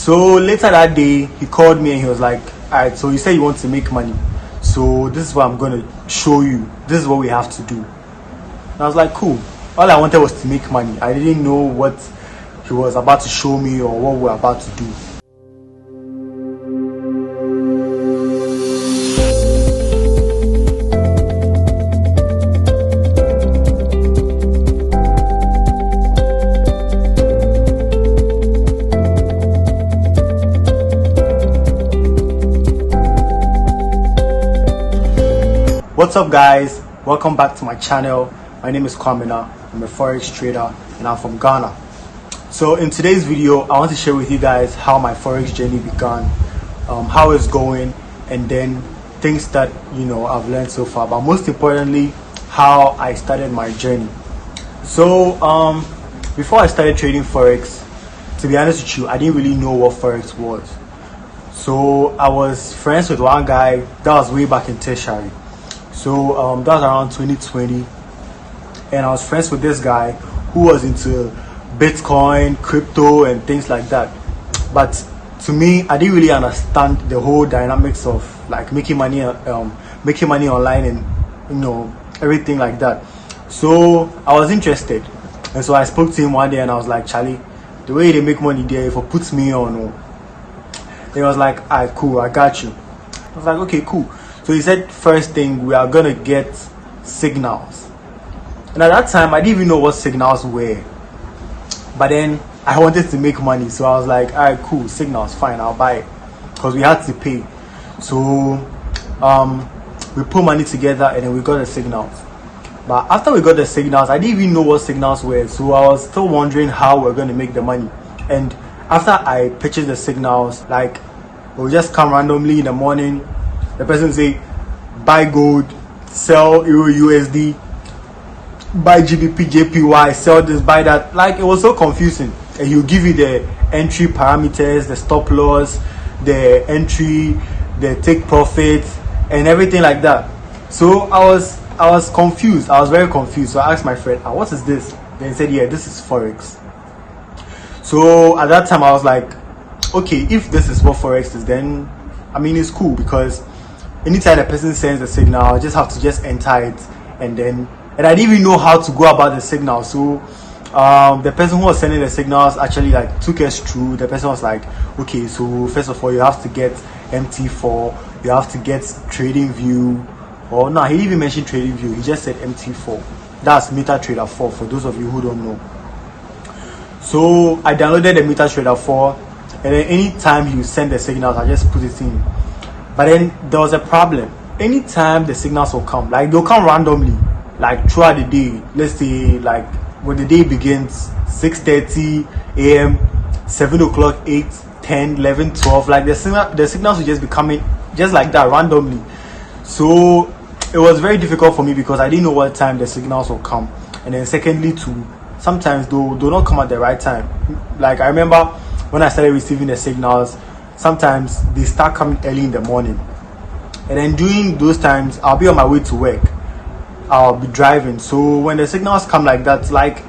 So later that day, he called me and he was like, alright, so you said you want to make money. So this is what I'm going to show you. This is what we have to do. And I was like, cool. All I wanted was to make money. I didn't know what he was about to show me or what we were about to do. What's up guys, welcome back to my channel. My name is Kwamina. I'm a forex trader and I'm from Ghana. So in today's video I want to share with you guys how my forex journey began, how it's going, and then things that I've learned so far, but most importantly how I started my journey. So before I started trading forex, to be honest with you, I didn't really know what forex was. So I was friends with one guy that was way back in tertiary. So that was around 2020, and I was friends with this guy who was into Bitcoin, crypto, and things like that. But to me, I didn't really understand the whole dynamics of like making money online and everything like that. So I was interested, and so I spoke to him one day, and I was like, Charlie, the way they make money there, if it puts me on, he was like, alright, cool, I got you. I was like, okay, cool. So he said, first thing, we are gonna get signals. And at that time, I didn't even know what signals were. But then I wanted to make money, so I was like, alright, cool, signals, fine, I'll buy it, because we had to pay. So we put money together and then we got the signals. But after we got the signals, I didn't even know what signals were, so I was still wondering how we're gonna make the money. And after I purchased the signals, like we'll just come randomly in the morning. The person say, buy gold, sell Euro USD, buy GBP JPY, sell this, buy that. Like, it was so confusing. And he'll give you the entry parameters, the stop loss, the entry, the take profit, and everything like that. So I was confused. I was very confused. So I asked my friend, what is this? Then he said, yeah, this is forex. So at that time I was like, okay, if this is what forex is, then I mean it's cool, because anytime a person sends a signal, I just have to enter it, and I didn't even know how to go about the signal. So the person who was sending the signals actually like took us through. The person was like, okay, so first of all you have to get MT4, you have to get trading view, or no, he didn't even mention trading view, he just said MT4. That's MetaTrader 4 for those of you who don't know. So I downloaded the MetaTrader 4, and then anytime you send the signals I just put it in. But then there was a problem. Anytime the signals will come, like they'll come randomly, like throughout the day. Let's say like when the day begins, 6:30 a.m., 7 o'clock, 8, 10, 11, 12, like the signals will just be coming just like that randomly. So it was very difficult for me because I didn't know what time the signals will come. And then secondly too, sometimes they'll not come at the right time. Like I remember when I started receiving the signals, sometimes they start coming early in the morning, and then during those times I'll be on my way to work, I'll be driving. So when the signals come like that, like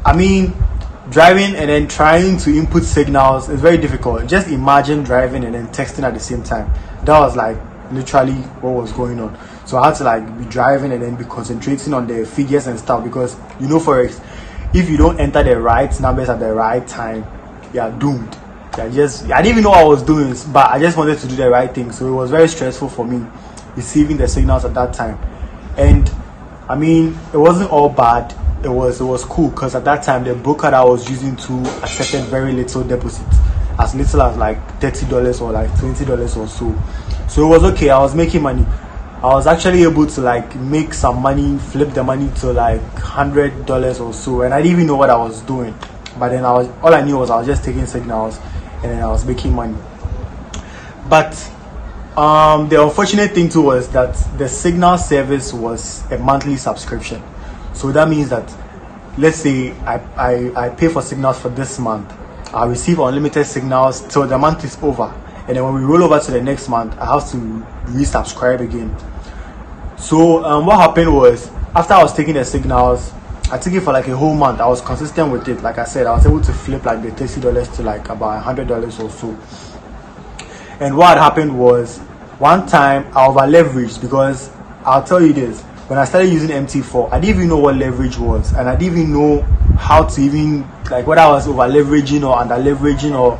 driving and then trying to input signals is very difficult. Just imagine driving and then texting at the same time. That was like literally what was going on. So I had to like be driving and then be concentrating on the figures and stuff, because forex, if you don't enter the right numbers at the right time, you are doomed. I didn't even know what I was doing, but I just wanted to do the right thing. So it was very stressful for me receiving the signals at that time. And I mean, it wasn't all bad. It was cool, because at that time the broker that I was using to accepted very little deposits, as little as like $30 or like $20 or so. So it was okay. I was making money. I was actually able to like make some money, flip the money to like $100 or so, and I didn't even know what I was doing. But then all I knew was I was just taking signals, and then I was making money. But the unfortunate thing too was that the signal service was a monthly subscription. So that means that, let's say I pay for signals for this month, I receive unlimited signals till the month is over, and then when we roll over to the next month I have to resubscribe again. So what happened was, after I was taking the signals, I took it for like a whole month. I was consistent with it. Like I said, I was able to flip like the $30 to like about $100 or so. And what happened was, one time I over leveraged, because I'll tell you this, when I started using MT4, I didn't even know what leverage was, and I didn't even know how to even, like, whether I was over leveraging or under leveraging or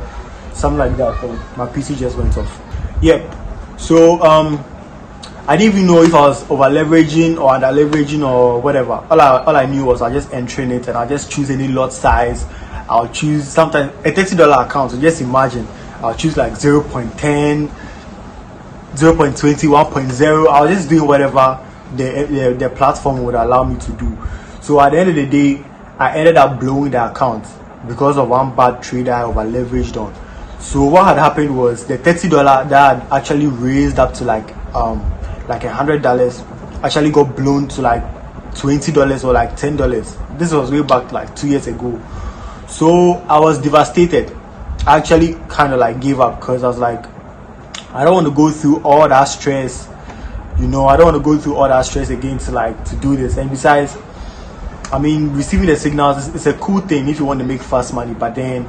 something like that. Oh, my PC just went off. Yep. So I didn't even know if I was over leveraging or under leveraging or whatever. All I knew was I just entering it, and I just choose any lot size. I'll choose sometimes a $30 account. So just imagine, I'll choose like 0.10, 0.20, 1.0. I was just doing whatever the platform would allow me to do. So at the end of the day, I ended up blowing the account because of one bad trade I over leveraged on. So what had happened was, the $30 that had actually raised up to like $100 actually got blown to like $20 or like $10. This was way back like 2 years ago. So I was devastated. I actually kind of like gave up, because I was like, I don't want to go through all that stress. I don't want to go through all that stress again to do this. And besides, I mean, receiving the signals is a cool thing if you want to make fast money. But then,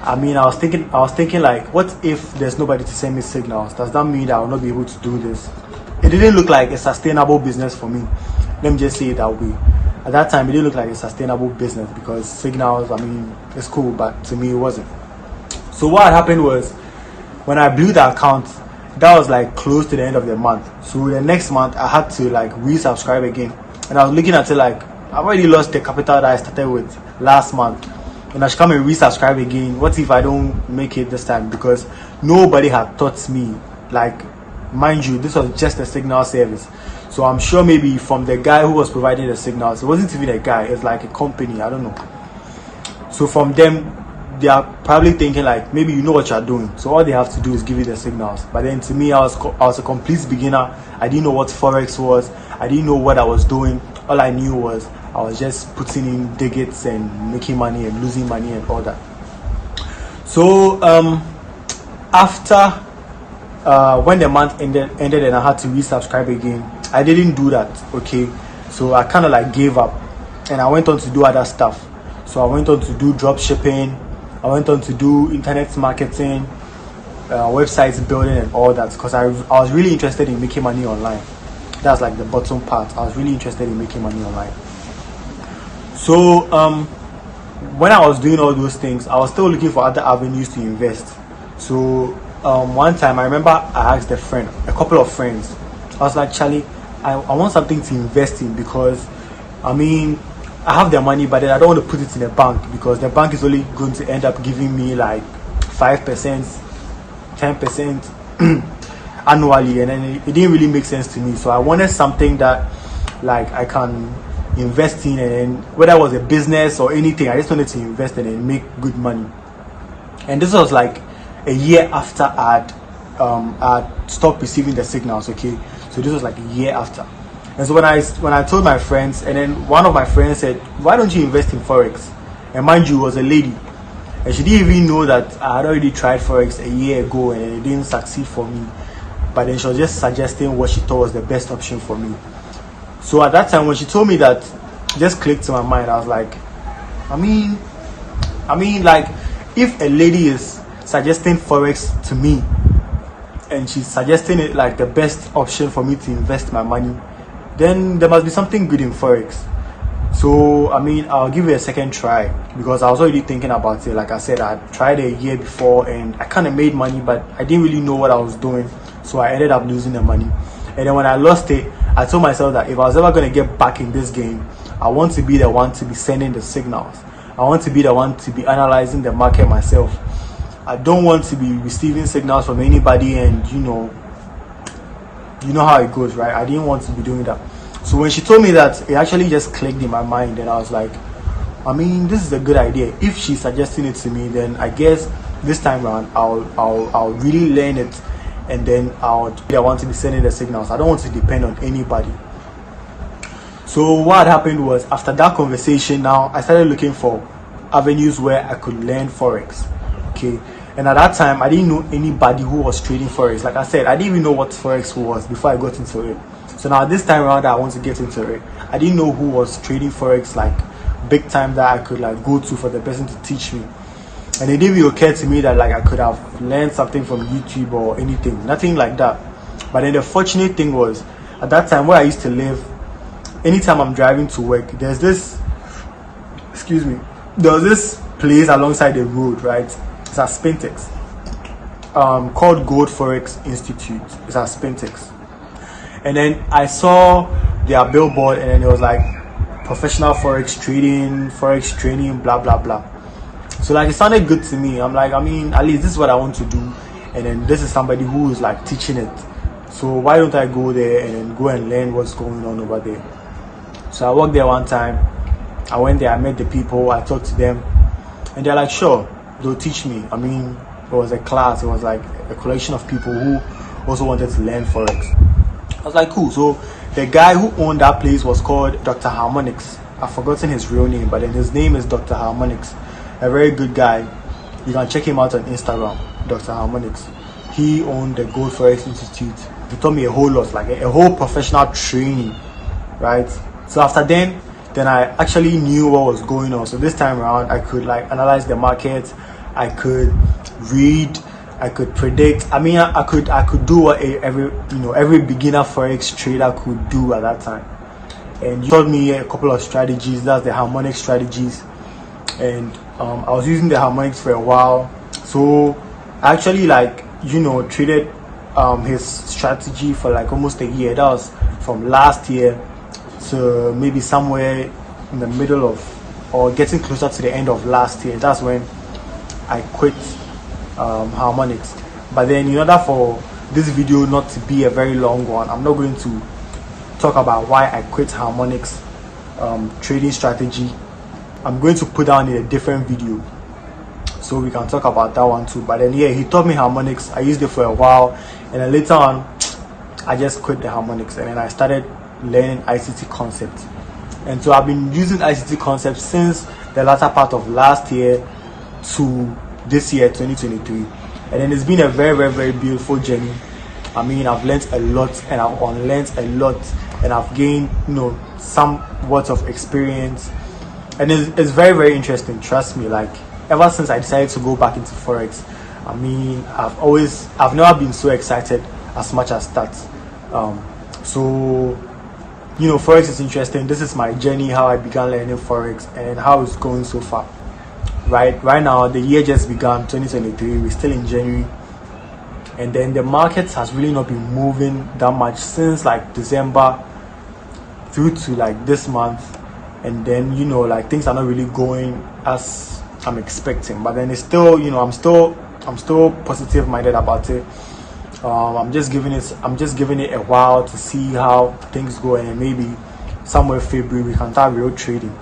I mean, I was thinking like, what if there's nobody to send me signals? Does that mean that I will not be able to do this? It didn't look like a sustainable business for me. Let me just say it that way. At that time, it didn't look like a sustainable business, because signals, I mean, it's cool, but to me it wasn't. So what had happened was, when I blew the account, that was like close to the end of the month. So the next month I had to like resubscribe again, and I was looking at it like, I've already lost the capital that I started with last month, and I should come and resubscribe again. What if I don't make it this time? Because nobody had taught me. Like, mind you, this was just a signal service, so I'm sure maybe from the guy who was providing the signals, it wasn't even a guy, it's like a company, I don't know. So from them, they are probably thinking like, maybe you know what you're doing, so all they have to do is give you the signals. But then to me, I was a complete beginner. I didn't know what forex was. I didn't know what I was doing. All I knew was I was just putting in digits and making money and losing money and all that. So after when the month ended and I had to resubscribe again, I didn't do that. Okay, so I kind of like gave up, and I went on to do other stuff. So I went on to do drop shipping. I went on to do internet marketing, websites building and all that, because I was really interested in making money online. That's like the bottom part. I was really interested in making money online. So when I was doing all those things, I was still looking for other avenues to invest. So one time I remember I asked a couple of friends. I was like, Charlie, I want something to invest in, because I mean, I have their money, but then I don't want to put it in the bank, because the bank is only going to end up giving me like 5%, 10% annually, and then it didn't really make sense to me. So I wanted something that like I can invest in, and then whether it was a business or anything, I just wanted to invest in and make good money. And this was like a year after I'd stopped receiving the signals. Okay, so this was like a year after. And so when I told my friends, and then one of my friends said, why don't you invest in forex? And mind you, it was a lady, and she didn't even know that I had already tried forex a year ago and it didn't succeed for me. But then she was just suggesting what she thought was the best option for me. So at that time, when she told me that, it just clicked to my mind. I was like, I mean like, if a lady is suggesting forex to me, and she's suggesting it like the best option for me to invest my money, then there must be something good in forex. So I mean, I'll give it a second try, because I was already thinking about it. Like I said, I tried a year before and I kind of made money, but I didn't really know what I was doing, so I ended up losing the money. And then when I lost it, I told myself that if I was ever going to get back in this game, I want to be the one to be sending the signals. I want to be the one to be analyzing the market myself. I don't want to be receiving signals from anybody, and you know how it goes, right? I didn't want to be doing that. So when she told me that, it actually just clicked in my mind, and I was like, I mean, this is a good idea. If she's suggesting it to me, then I guess this time around I'll really learn it, and then I want to be sending the signals. I don't want to depend on anybody. So what happened was, after that conversation, now I started looking for avenues where I could learn forex. Okay, and at that time I didn't know anybody who was trading forex. Like I said, I didn't even know what forex was before I got into it. So now this time around I want to get into it, I didn't know who was trading forex like big time that I could like go to for the person to teach me. And it didn't even occur to me that like I could have learned something from YouTube or anything, nothing like that. But then the fortunate thing was, at that time where I used to live, anytime I'm driving to work, there was this place alongside the road, right? It's at Spintex, called Gold FOREX Institute. It's at Spintex. And then I saw their billboard, and then it was like professional forex trading, blah blah blah. So like it sounded good to me. I'm like, I mean, at least this is what I want to do, and then this is somebody who is like teaching it. So why don't I go there and then go and learn what's going on over there? So I worked there one time. I went there, I met the people, I talked to them, and they're like, sure, they'll teach me. I mean, it was a class, it was like a collection of people who also wanted to learn forex. I was like, cool. So the guy who owned that place was called Dr. Harmonics. I've forgotten his real name, but then his name is Dr. Harmonics. A very good guy. You can check him out on Instagram, Dr. Harmonics. He owned the Gold FOREX Institute. He taught me a whole lot, like a whole professional training, right? So after then I actually knew what was going on. So this time around, I could like analyze the market, I could read, I could predict. I mean, I could do what every beginner forex trader could do at that time. And you taught me a couple of strategies. That's the harmonic strategies, and I was using the harmonics for a while. So I actually traded his strategy for like almost a year. That was from last year to maybe somewhere in the middle of or getting closer to the end of last year. That's when I quit harmonics. But then in order for this video not to be a very long one, I'm not going to talk about why I quit harmonics trading strategy. I'm going to put down in a different video so we can talk about that one too. But then yeah, he taught me harmonics. I used it for a while, and then later on I just quit the harmonics, and then I started learning ICT concepts. And so I've been using ICT concepts since the latter part of last year to this year, 2023. And then it's been a very, very, very beautiful journey. I mean, I've learned a lot, and I've unlearned a lot, and I've gained somewhat of experience. And it's very, very interesting, trust me. Like, ever since I decided to go back into forex, I mean, I've never been so excited as much as that. So forex is interesting. This is my journey, how I began learning forex and how it's going so far. Right now, the year just began, 2023. We're still in January, and then the market has really not been moving that much since like December through to like this month. And then things are not really going as I'm expecting, but then it's still I'm still positive minded about it. I'm just giving it a while to see how things go, and maybe somewhere February we can start real trading.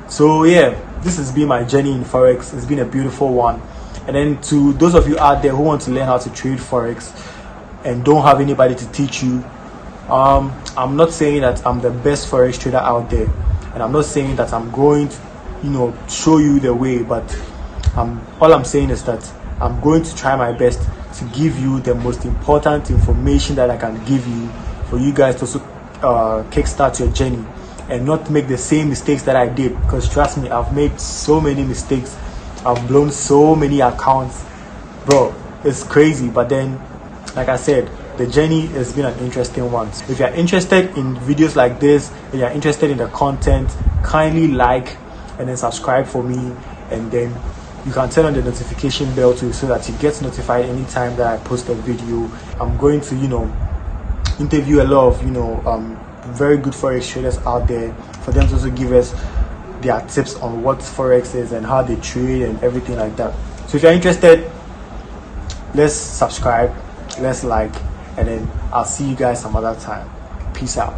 So yeah, this has been my journey in forex. It's been a beautiful one. And then to those of you out there who want to learn how to trade forex and don't have anybody to teach you, I'm not saying that I'm the best forex trader out there, and I'm not saying that I'm going to show you the way, but all I'm saying is that I'm going to try my best to give you the most important information that I can give you, for you guys to kickstart your journey and not make the same mistakes that I did. Because trust me, I've made so many mistakes. I've blown so many accounts, bro. It's crazy. But then, like I said, the journey has been an interesting one. If you're interested in videos like this, if you're interested in the content, kindly like and then subscribe for me, and then you can turn on the notification bell too, so that you get notified anytime that I post a video. I'm going to interview a lot of very good forex traders out there, for them to also give us their tips on what forex is and how they trade and everything like that. So if you're interested, let's subscribe, let's like, and then I'll see you guys some other time. Peace out.